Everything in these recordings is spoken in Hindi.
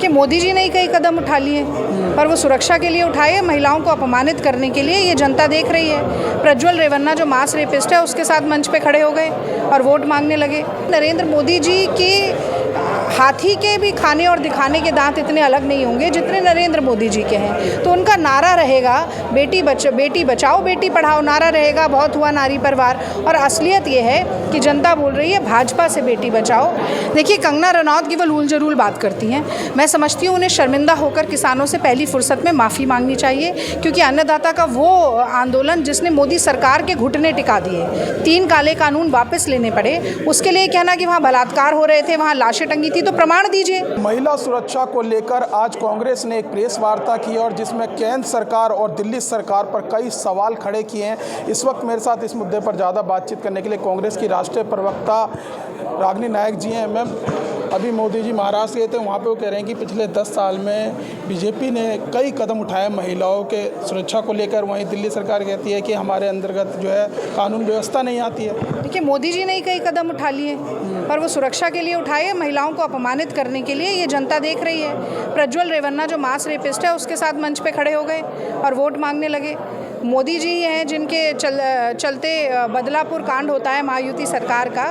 देखिए, मोदी जी ने ही कई कदम उठा लिए, पर वो सुरक्षा के लिए उठाए, महिलाओं को अपमानित करने के लिए। ये जनता देख रही है। प्रज्वल रेवन्ना जो मास रेपिस्ट है, उसके साथ मंच पे खड़े हो गए और वोट मांगने लगे। नरेंद्र मोदी जी के हाथी के भी खाने और दिखाने के दांत इतने अलग नहीं होंगे जितने नरेंद्र मोदी जी के हैं। तो उनका नारा रहेगा बेटी बचाओ बेटी पढ़ाओ, नारा रहेगा बहुत हुआ नारी पर वार। और असलियत ये है कि जनता बोल रही है भाजपा से बेटी बचाओ। देखिए, कंगना रनौत केवल उल जरूल बात करती हैं। मैं समझती हूँ उन्हें शर्मिंदा होकर किसानों से पहली फुर्सत में माफ़ी मांगनी चाहिए, क्योंकि अन्नदाता का वो आंदोलन जिसने मोदी सरकार के घुटने टिका दिए, 3 काले कानून वापस लेने पड़े, उसके लिए कहना कि वहाँ बलात्कार हो रहे थे, वहाँ लाशें टंगी थी, तो प्रमाण दीजिए। महिला सुरक्षा को लेकर आज कांग्रेस ने एक प्रेस वार्ता की और जिसमें केंद्र सरकार और दिल्ली सरकार पर कई सवाल खड़े किए हैं। इस वक्त मेरे साथ इस मुद्दे पर ज़्यादा बातचीत करने के लिए कांग्रेस की राष्ट्रीय प्रवक्ता रागिनी नायक जी हैं। मैम, अभी मोदी जी महाराष्ट्र गए थे, वहाँ पे वो कह रहे हैं कि पिछले 10 साल में बीजेपी ने कई कदम उठाए महिलाओं के सुरक्षा को लेकर। वहीं दिल्ली सरकार कहती है कि हमारे अंतर्गत जो है कानून व्यवस्था नहीं आती है। देखिए, मोदी जी ने ही कई कदम उठा लिए, पर वो सुरक्षा के लिए उठाए, महिलाओं को अपमानित करने के लिए। ये जनता देख रही है। प्रज्वल रेवन्ना जो मास रेपिस्ट है, उसके साथ मंच पे खड़े हो गए और वोट मांगने लगे। मोदी जी हैं जिनके चलते बदलापुर कांड होता है महायुति सरकार का,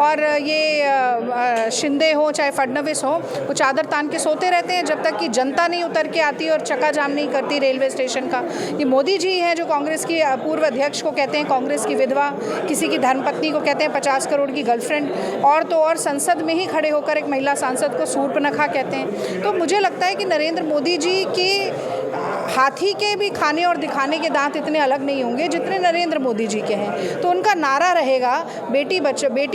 और ये शिंदे हो चाहे फडणवीस हो, वो चादर तान के सोते रहते हैं जब तक कि जनता नहीं उतर के आती और चक्का जाम नहीं करती रेलवे स्टेशन का। ये मोदी जी हैं जो कांग्रेस की पूर्व अध्यक्ष को कहते हैं कांग्रेस की विधवा, किसी की धर्मपत्नी को कहते हैं 50 करोड़ की गर्लफ्रेंड, और तो और संसद में ही खड़े होकर एक महिला सांसद को शूर्पणखा कहते हैं। तो मुझे लगता है कि नरेंद्र मोदी जी के हाथी के भी खाने और दिखाने के दांत इतने अलग नहीं होंगे जितने नरेंद्र मोदी जी के हैं। तो उनका नारा रहेगा बेटी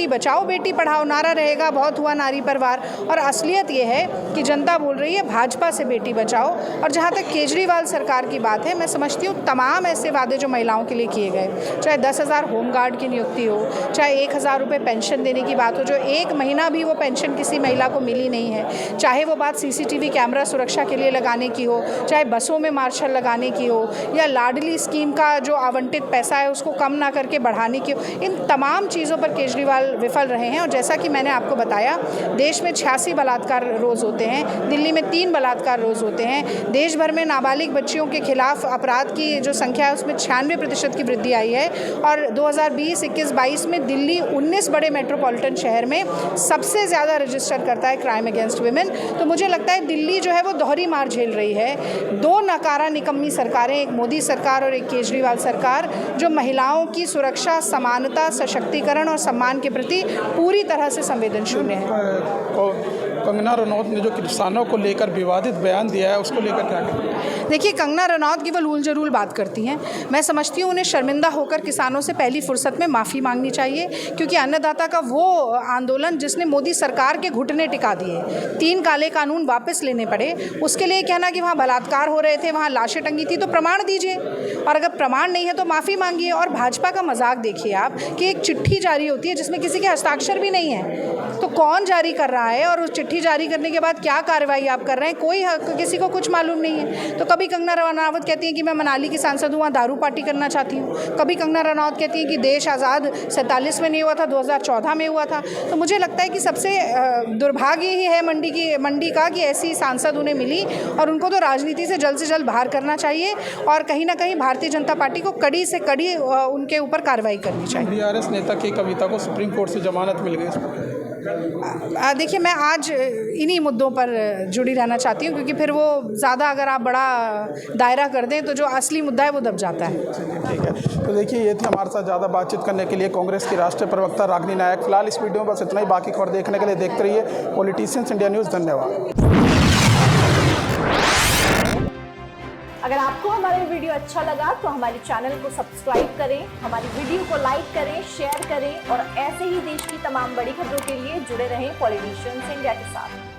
बचाओ बेटी पढ़ाओ, नारा रहेगा बहुत हुआ नारी पर वार। और असलियत ये है कि जनता बोल रही है भाजपा से बेटी बचाओ। और जहाँ तक केजरीवाल सरकार की बात है, मैं समझती हूँ तमाम ऐसे वादे जो महिलाओं के लिए किए गए, चाहे 10,000 होमगार्ड की नियुक्ति हो, चाहे 1,000 रुपये पेंशन देने की बात हो, जो 1 महीना भी वो पेंशन किसी महिला को मिली नहीं है, चाहे वो बात CCTV कैमरा सुरक्षा के लिए लगाने की हो, चाहे बसों में मार्शल लगाने की हो, या लाडली स्कीम का जो आवंटित पैसा है उसको कम ना करके बढ़ाने की हो, इन तमाम चीज़ों पर केजरीवाल विफल रहे हैं। और जैसा कि मैंने आपको बताया, देश में 86 बलात्कार रोज़ होते हैं, दिल्ली में 3 बलात्कार रोज़ होते हैं। देश भर में नाबालिग बच्चियों के खिलाफ अपराध की जो संख्या है उसमें 96% की वृद्धि आई है। और 2020, 21, 22 में दिल्ली 19 बड़े मेट्रोपॉलिटन शहर में सबसे ज़्यादा रजिस्टर करता है क्राइम अगेंस्ट वुमेन। तो मुझे लगता है दिल्ली जो है वो दोहरी मार झेल रही है। 2 नकारा निकम्मी सरकारें, एक मोदी सरकार और एक केजरीवाल सरकार, जो महिलाओं की सुरक्षा, समानता, सशक्तिकरण और सम्मान के प्रति पूरी तरह से संवेदनशील है। कंगना रनौत ने जो किसानों को लेकर विवादित बयान दिया है, उसको लेकर क्या कहते हैं? देखिए, कंगना रनौत केवल उल जरूल बात करती हैं। मैं समझती हूँ उन्हें शर्मिंदा होकर किसानों से पहली फुर्सत में माफ़ी मांगनी चाहिए, क्योंकि अन्नदाता का वो आंदोलन जिसने मोदी सरकार के घुटने टिका दिए, 3 काले कानून वापस लेने पड़े, उसके लिए कहना कि वहाँ बलात्कार हो रहे थे, वहाँ लाशें टंगी थी, तो प्रमाण दीजिए। और अगर प्रमाण नहीं है तो माफ़ी मांगिए। और भाजपा का मजाक देखिए आप कि एक चिट्ठी जारी होती है जिसमें किसी के हस्ताक्षर भी नहीं है, तो कौन जारी कर रहा है और उस चिट्ठी जारी करने के बाद क्या कार्रवाई आप कर रहे हैं, कोई किसी को कुछ मालूम नहीं है। तो कभी कंगना रनौत कहती हैं कि मैं मनाली की सांसद हूँ, वहाँ दारू पार्टी करना चाहती हूँ। कभी कंगना रनौत कहती हैं कि देश आज़ाद 47 में नहीं हुआ था, 2014 में हुआ था। तो मुझे लगता है कि सबसे दुर्भाग्य ही है मंडी का कि ऐसी सांसद उन्हें मिली, और उनको तो राजनीति से जल्द बाहर करना चाहिए और कहीं ना कहीं भारतीय जनता पार्टी को कड़ी से कड़ी उनके ऊपर कार्रवाई करनी चाहिए। BRS नेता की कविता को सुप्रीम कोर्ट से जमानत मिल गई। देखिए, मैं आज इन्हीं मुद्दों पर जुड़ी रहना चाहती हूँ, क्योंकि फिर वो ज़्यादा अगर आप बड़ा दायरा कर दें तो जो असली मुद्दा है वो दब जाता है। ठीक है, तो देखिए ये थी हमारे साथ ज़्यादा बातचीत करने के लिए कांग्रेस की राष्ट्रीय प्रवक्ता रागिनी नायक। फिलहाल इस वीडियो में बस इतना ही। बाकी खबर देखने के लिए देखते रहिए पॉलिटिशियंस इंडिया न्यूज़। धन्यवाद। अगर आपको हमारा वीडियो अच्छा लगा तो हमारे चैनल को सब्सक्राइब करें, हमारी वीडियो को लाइक करें, शेयर करें और ऐसे ही देश की तमाम बड़ी खबरों के लिए जुड़े रहें पॉलिटिशियंस इंडिया के साथ।